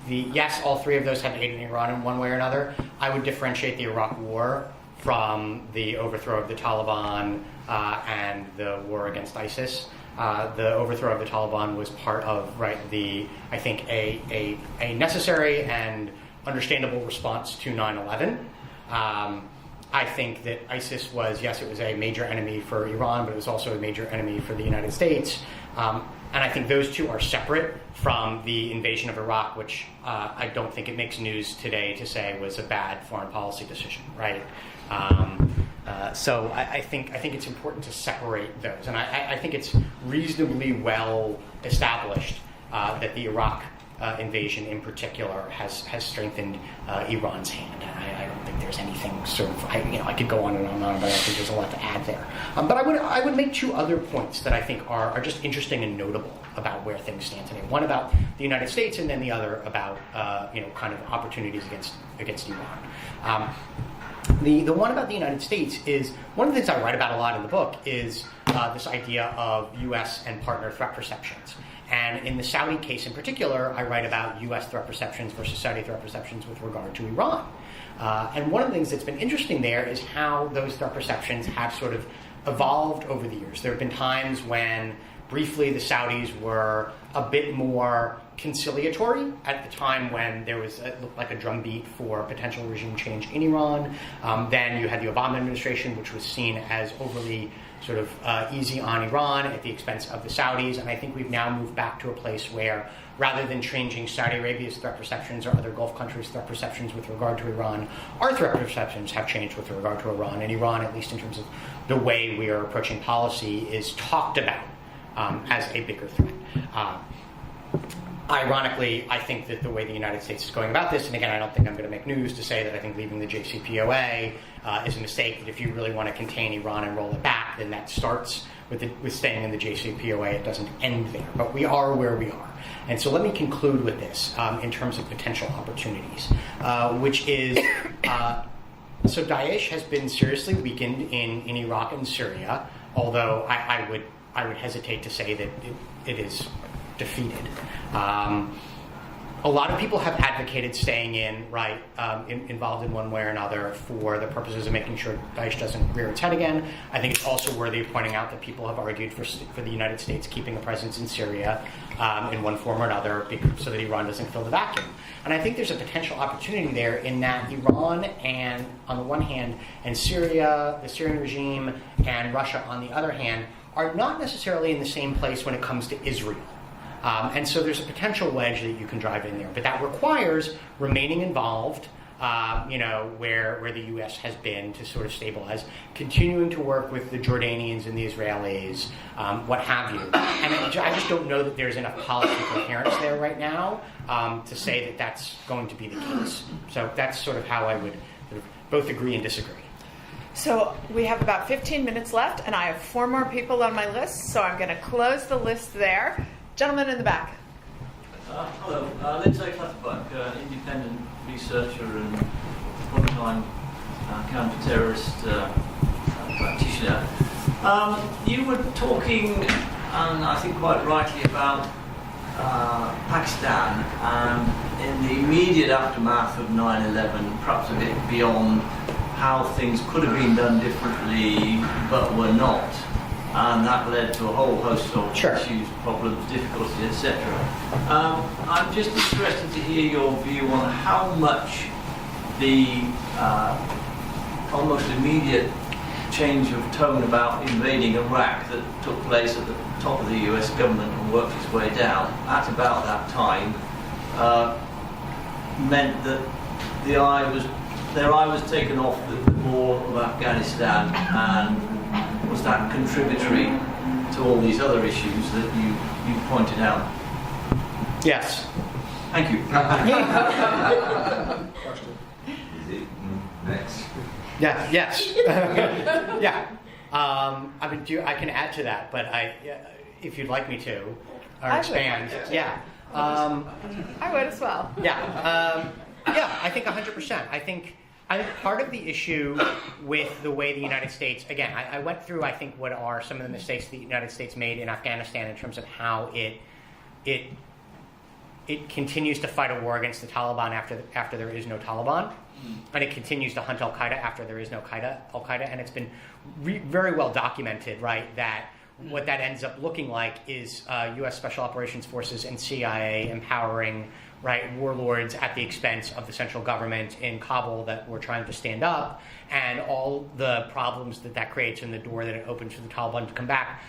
S2: yes, all three of those have aided Iran in one way or another. I would differentiate the Iraq War from the overthrow of the Taliban and the war against ISIS. The overthrow of the Taliban was part of I think a necessary and understandable response to 9/11. I think that ISIS was, yes, it was a major enemy for Iran, but it was also a major enemy for the United States. And I think those two are separate from the invasion of Iraq, which I don't think it makes news today to say was a bad foreign policy decision, right? So I think it's important to separate those. And I think it's reasonably well established that the Iraq invasion in particular has strengthened Iran's hand. I don't think there's anything sort of, I could go on and on, but I think there's a lot to add there. But I would make two other points that I think are just interesting and notable about where things stand today. One about the United States, and then the other about kind of opportunities against Iran. The one about the United States is, one of the things I write about a lot in the book is this idea of U.S. and partner threat perceptions. And in the Saudi case in particular, I write about U.S. threat perceptions versus Saudi threat perceptions with regard to Iran. And one of the things that's been interesting there is how those threat perceptions have sort of evolved over the years. There have been times when briefly the Saudis were a bit more conciliatory at the time when there was looked like a drumbeat for potential regime change in Iran. Then you had the Obama administration, which was seen as overly sort of easy on Iran at the expense of the Saudis. And I think we've now moved back to a place where, rather than changing Saudi Arabia's threat perceptions or other Gulf countries' threat perceptions with regard to Iran, our threat perceptions have changed with regard to Iran. And Iran, at least in terms of the way we are approaching policy, is talked about as a bigger threat. Ironically, I think that the way the United States is going about this, and again, I don't think I'm going to make news to say that I think leaving the JCPOA is a mistake, that if you really want to contain Iran and roll it back, then that starts with staying in the JCPOA. It doesn't end there. But we are where we are. And so let me conclude with this in terms of potential opportunities, which is, so Daesh has been seriously weakened in Iraq and Syria, although I would hesitate to say that it is defeated. A lot of people have advocated staying involved in one way or another for the purposes of making sure Daesh doesn't rear its head again. I think it's also worthy of pointing out that people have argued for the United States keeping a presence in Syria in one form or another, so that Iran doesn't fill the vacuum. And I think there's a potential opportunity there in that Iran, and on the one hand, and Syria, the Syrian regime, and Russia on the other hand, are not necessarily in the same place when it comes to Israel. And so there's a potential wedge that you can drive in there. But that requires remaining involved, where the U.S. has been to sort of stabilize, continuing to work with the Jordanians and the Israelis, what have you. And I just don't know that there's enough policy coherence there right now to say that that's going to be the case. So that's sort of how I would sort of both agree and disagree.
S1: So we have about 15 minutes left, and I have 4 more people on my list, so I'm going to close the list there. Gentleman in the back.
S6: Hello, Lindsay Clutterbuck, independent researcher and frontline counter-terrorist practitioner. You were talking, and I think quite rightly, about Pakistan, and in the immediate aftermath of 9/11, perhaps a bit beyond how things could have been done differently but were not. And that led to a whole host of issues, problems, difficulties, etc. I'm just interested to hear your view on how much the almost immediate change of tone about invading Iraq that took place at the top of the US government and worked its way down at about that time meant that their eye was taken off the war of Afghanistan, and was that contributory to all these other issues that you pointed out?
S2: Yes.
S6: Thank you.
S3: Next.
S2: Yeah. Yes. Yeah. I can add to that, but if you'd like me to, or expand. Yeah.
S1: I would as well.
S2: Yeah. I think 100%. I think part of the issue with the way the United States, again, I went through, I think, what are some of the mistakes the United States made in Afghanistan in terms of how it it continues to fight a war against the Taliban after there is no Taliban, and it continues to hunt Al-Qaeda after there is no Al-Qaeda, and it's been very well documented, right, that what that ends up looking like is U.S. Special Operations Forces and CIA empowering, right, warlords at the expense of the central government in Kabul that we're trying to stand up, and all the problems that creates in the door that it opens for the Taliban to come back.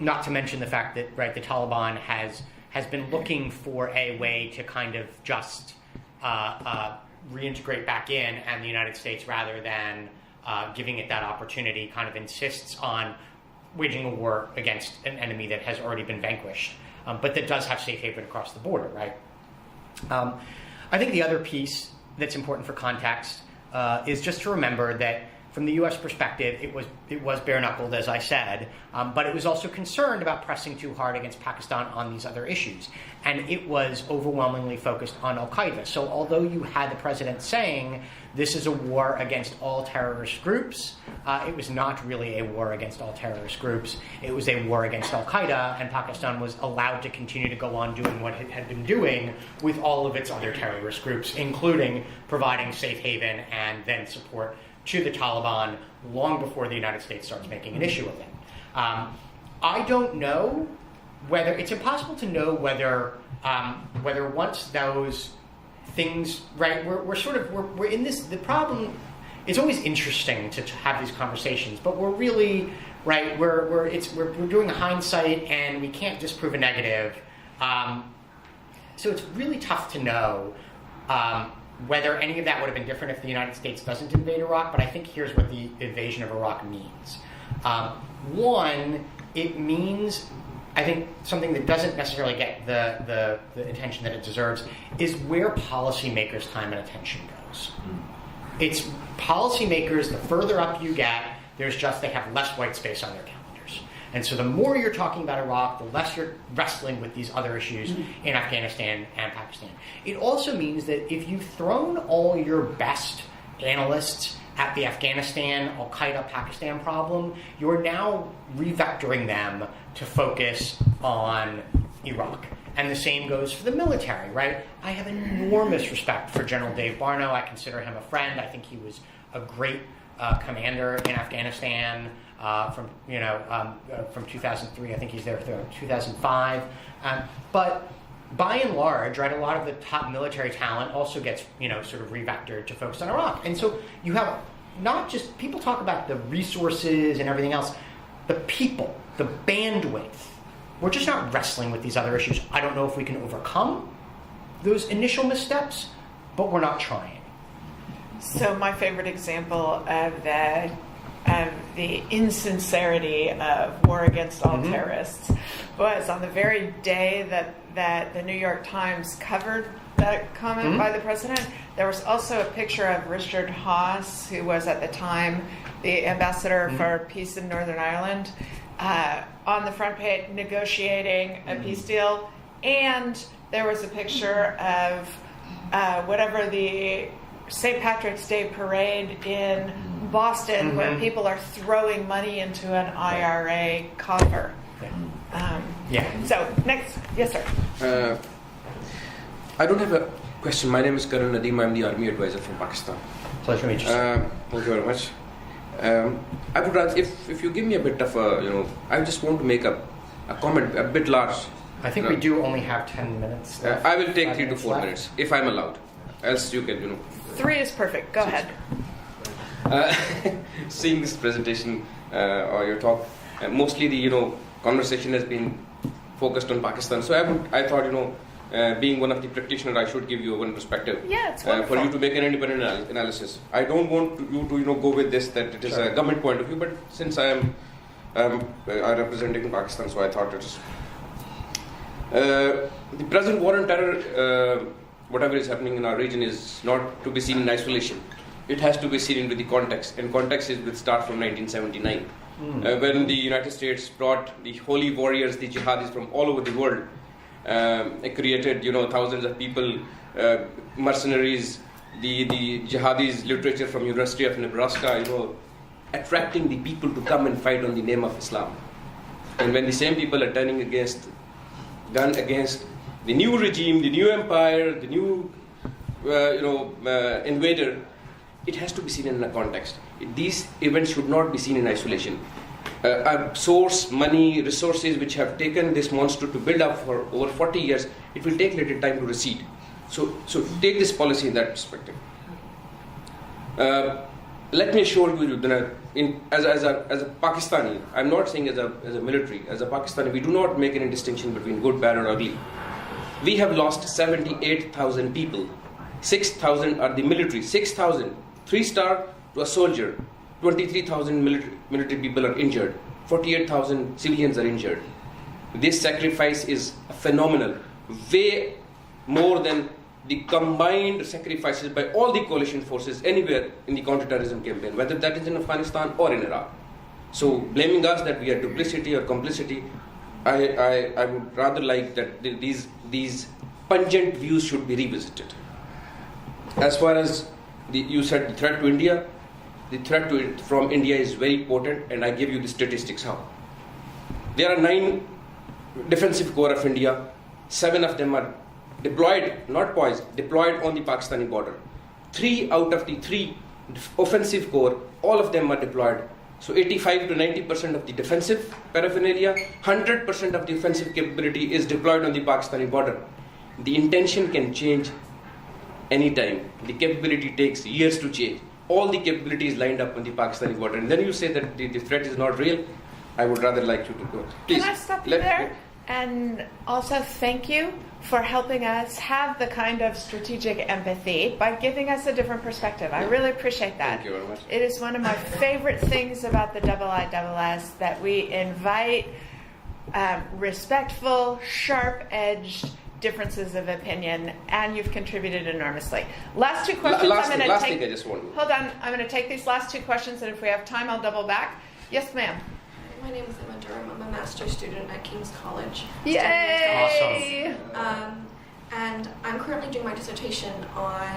S2: Not to mention the fact that, right, the Taliban has been looking for a way to kind of just reintegrate back in, and the United States, rather than giving it that opportunity, kind of insists on waging a war against an enemy that has already been vanquished, but that does have safe haven across the border, right? I think the other piece that's important for context is just to remember that from the U.S. perspective, it was bare-knuckled, as I said, but it was also concerned about pressing too hard against Pakistan on these other issues. And it was overwhelmingly focused on Al-Qaeda. So although you had the president saying this is a war against all terrorist groups, it was not really a war against all terrorist groups. It was a war against Al-Qaeda, and Pakistan was allowed to continue to go on doing what it had been doing with all of its other terrorist groups, including providing safe haven and then support to the Taliban long before the United States starts making an issue of it. I don't know whether it's impossible to know whether once those things, right, we're in this. The problem, it's always interesting to have these conversations, but we're really, right, we're doing hindsight and we can't disprove a negative. So it's really tough to know whether any of that would have been different if the United States doesn't invade Iraq, but I think here's what the invasion of Iraq means. One, it means, I think, something that doesn't necessarily get the attention that it deserves, is where policymakers' time and attention goes. It's policymakers, the further up you get, they have less white space on their calendars. And so the more you're talking about Iraq, the less you're wrestling with these other issues in Afghanistan and Pakistan. It also means that if you've thrown all your best analysts at the Afghanistan, Al-Qaeda, Pakistan problem, you're now revectoring them to focus on Iraq. And the same goes for the military, right? I have enormous respect for General Dave Barno. I consider him a friend. I think he was a great commander in Afghanistan from 2003. I think he's there through 2005. But by and large, right, a lot of the top military talent also gets, sort of revectored to focus on Iraq. And so you have not just, people talk about the resources and everything else, the people, the bandwidth. We're just not wrestling with these other issues. I don't know if we can overcome those initial missteps, but we're not trying.
S1: So my favorite example of the insincerity of war against all terrorists was on the very day that the New York Times covered that comment by the president. There was also a picture of Richard Haass, who was at the time the ambassador for peace in Northern Ireland, on the front page negotiating a peace deal. And there was a picture of whatever the St. Patrick's Day parade in Boston, where people are throwing money into an IRA coffer. So next, yes, sir.
S7: I don't have a question. My name is Karan Nadeem. I'm the Army Advisor from Pakistan.
S2: Pleasure to meet you.
S7: Thank you very much. I would rather, if you give me a bit of a, I just want to make a comment a bit large.
S2: I think we do only have 10 minutes left.
S7: I will take 3 to 4 minutes, if I'm allowed. Else you can,
S1: 3 is perfect. Go ahead.
S7: Seeing this presentation or your talk, mostly the conversation has been focused on Pakistan. So I thought being one of the practitioners, I should give you one perspective.
S1: Yeah, it's wonderful.
S7: For you to make an independent analysis. I don't want you to go with this that it is a government point of view, but since I am representing Pakistan, so I thought it is the present war on terror. Whatever is happening in our region is not to be seen in isolation. It has to be seen into the context, and context is with start from 1979, when the United States brought the holy warriors, the jihadis from all over the world. It created, thousands of people, mercenaries, the jihadis literature from University of Nebraska, attracting the people to come and fight on the name of Islam. And when the same people are turning against the new regime, the new empire, the new invader, it has to be seen in a context. These events should not be seen in isolation. A source, money, resources which have taken this monster to build up for over 40 years, it will take little time to recede. So take this policy in that perspective. Let me assure you that as a Pakistani, I'm not saying as a military, as a Pakistani, we do not make any distinction between good, bad or ugly. We have lost 78,000 people. 6,000 are the military, 6,000, 3-star to a soldier. 23,000 military people are injured. 48,000 civilians are injured. This sacrifice is phenomenal, way more than the combined sacrifices by all the coalition forces anywhere in the counterterrorism campaign, whether that is in Afghanistan or in Iraq. So blaming us that we are duplicity or complicity, I would rather like that these pungent views should be revisited. As far as you said the threat to India, the threat from India is very potent, and I give you the statistics how. There are 9 defensive corps of India. 7 of them are deployed, not poised, deployed on the Pakistani border. 3 out of the 3 offensive corps, all of them are deployed. So 85 to 90% of the defensive paraphernalia, 100% of the offensive capability is deployed on the Pakistani border. The intention can change anytime. The capability takes years to change. All the capabilities lined up on the Pakistani border. And then you say that the threat is not real. I would rather like you to go. Please.
S1: Can I stop you there? And also thank you for helping us have the kind of strategic empathy by giving us a different perspective. I really appreciate that.
S7: Thank you very much.
S1: It is one of my favorite things about the IISS that we invite respectful, sharp-edged differences of opinion, and you've contributed enormously. Last 2 questions.
S7: Last thing I just want.
S1: Hold on. I'm going to take these last 2 questions, and if we have time, I'll double back. Yes, ma'am.
S8: My name is Emma Durham. I'm a master's student at King's College.
S1: Yay!
S8: And I'm currently doing my dissertation on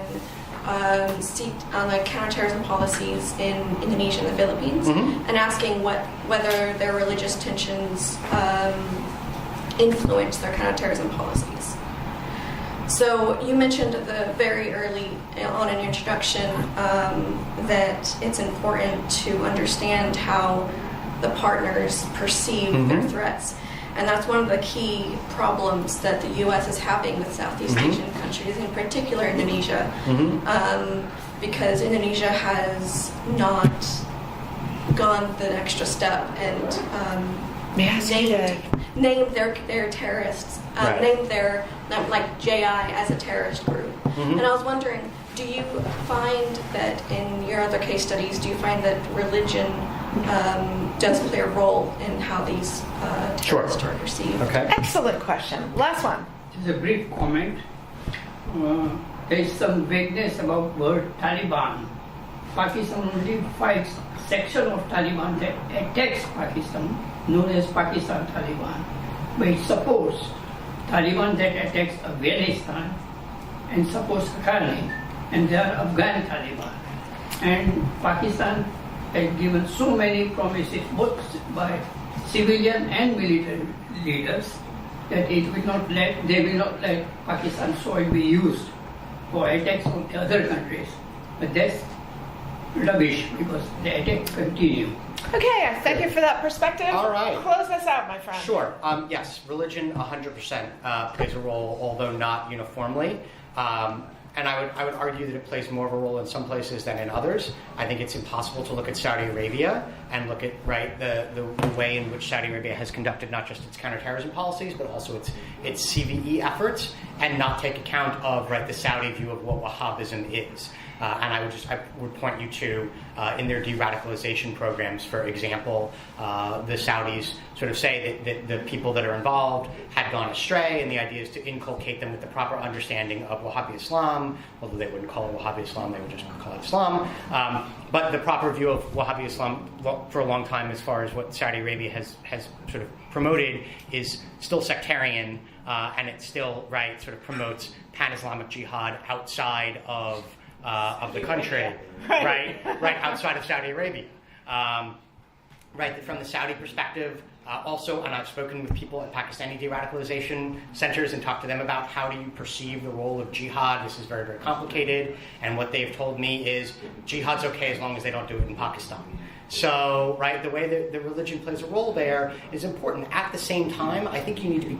S8: the counterterrorism policies in Indonesia and the Philippines, and asking whether their religious tensions influence their counterterrorism policies. So you mentioned at the very early on in your introduction that it's important to understand how the partners perceive their threats. And that's one of the key problems that the U.S. is having with Southeast Asian countries, in particular Indonesia, because Indonesia has not gone the extra step and named their terrorists, named their, like JI as a terrorist group. And I was wondering, do you find that in your other case studies, do you find that religion does play a role in how these terrorists are perceived?
S2: Okay.
S1: Excellent question. Last one.
S9: Just a brief comment. There is some vagueness about word Taliban. Pakistan only fights a section of Taliban that attacks Pakistan, known as Pakistan Taliban. But it supports Taliban that attacks Afghanistan and supports Afghanistan, and they are Afghan Taliban. And Pakistan has given so many promises, both by civilian and military leaders, that they will not let Pakistan soil be used for attacks on other countries. But that's rubbish, because the attacks continue.
S1: Okay, thank you for that perspective.
S2: All right.
S1: Close us out, my friend.
S2: Sure. Yes, religion 100% plays a role, although not uniformly. And I would argue that it plays more of a role in some places than in others. I think it's impossible to look at Saudi Arabia and look at the way in which Saudi Arabia has conducted not just its counterterrorism policies, but also its CVE efforts, and not take account of the Saudi view of what Wahhabism is. And I would point you to in their de-radicalization programs, for example, the Saudis sort of say that the people that are involved had gone astray, and the idea is to inculcate them with the proper understanding of Wahhabi Islam, although they wouldn't call it Wahhabi Islam, they would just call it Islam. But the proper view of Wahhabi Islam for a long time, as far as what Saudi Arabia has sort of promoted, is still sectarian, and it still sort of promotes pan-Islamic jihad outside of the country, right outside of Saudi Arabia. right, that from the Saudi perspective, also, and I've spoken with people at Pakistani de-radicalization centers and talked to them about how do you perceive the role of jihad. This is very, very complicated. And what they've told me is jihad's okay as long as they don't do it in Pakistan. So, right, the way that the religion plays a role there is important. At the same time, I think we need to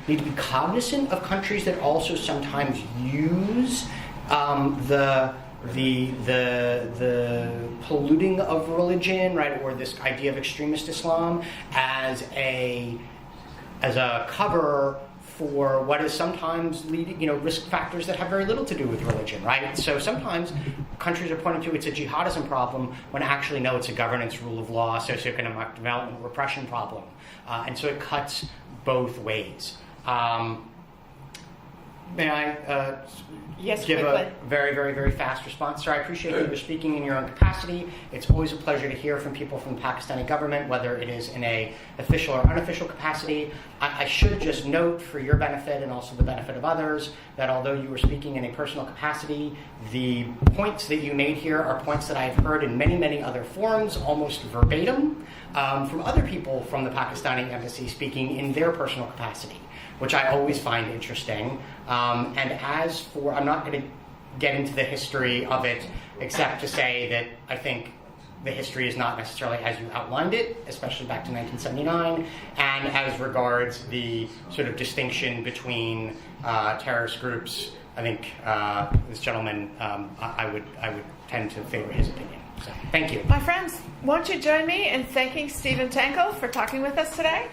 S2: be cognizant of countries that also sometimes use the polluting of religion, right, or this idea of extremist Islam as a cover for what is sometimes leading, risk factors that have very little to do with religion, right? So sometimes countries are pointing to it's a jihadism problem when actually no, it's a governance, rule of law, socioeconomic development, repression problem, and so it cuts both ways. May I
S1: Yes,
S2: give
S1: quickly.
S2: a very, very, very fast response? Sir, I appreciate that you're speaking in your own capacity. It's always a pleasure to hear from people from the Pakistani government, whether it is in a official or unofficial capacity. I should just note, for your benefit and also the benefit of others, that although you were speaking in a personal capacity, the points that you made here are points that I've heard in many, many other forums, almost verbatim, from other people from the Pakistani embassy speaking in their personal capacity, which I always find interesting. And as for, I'm not going to get into the history of it, except to say that I think the history is not necessarily as you outlined it, especially back to 1979, and as regards the sort of distinction between terrorist groups, I think this gentleman, I would tend to favor his opinion. So, thank you.
S1: My friends, won't you join me in thanking Stephen Tankel for talking with us today?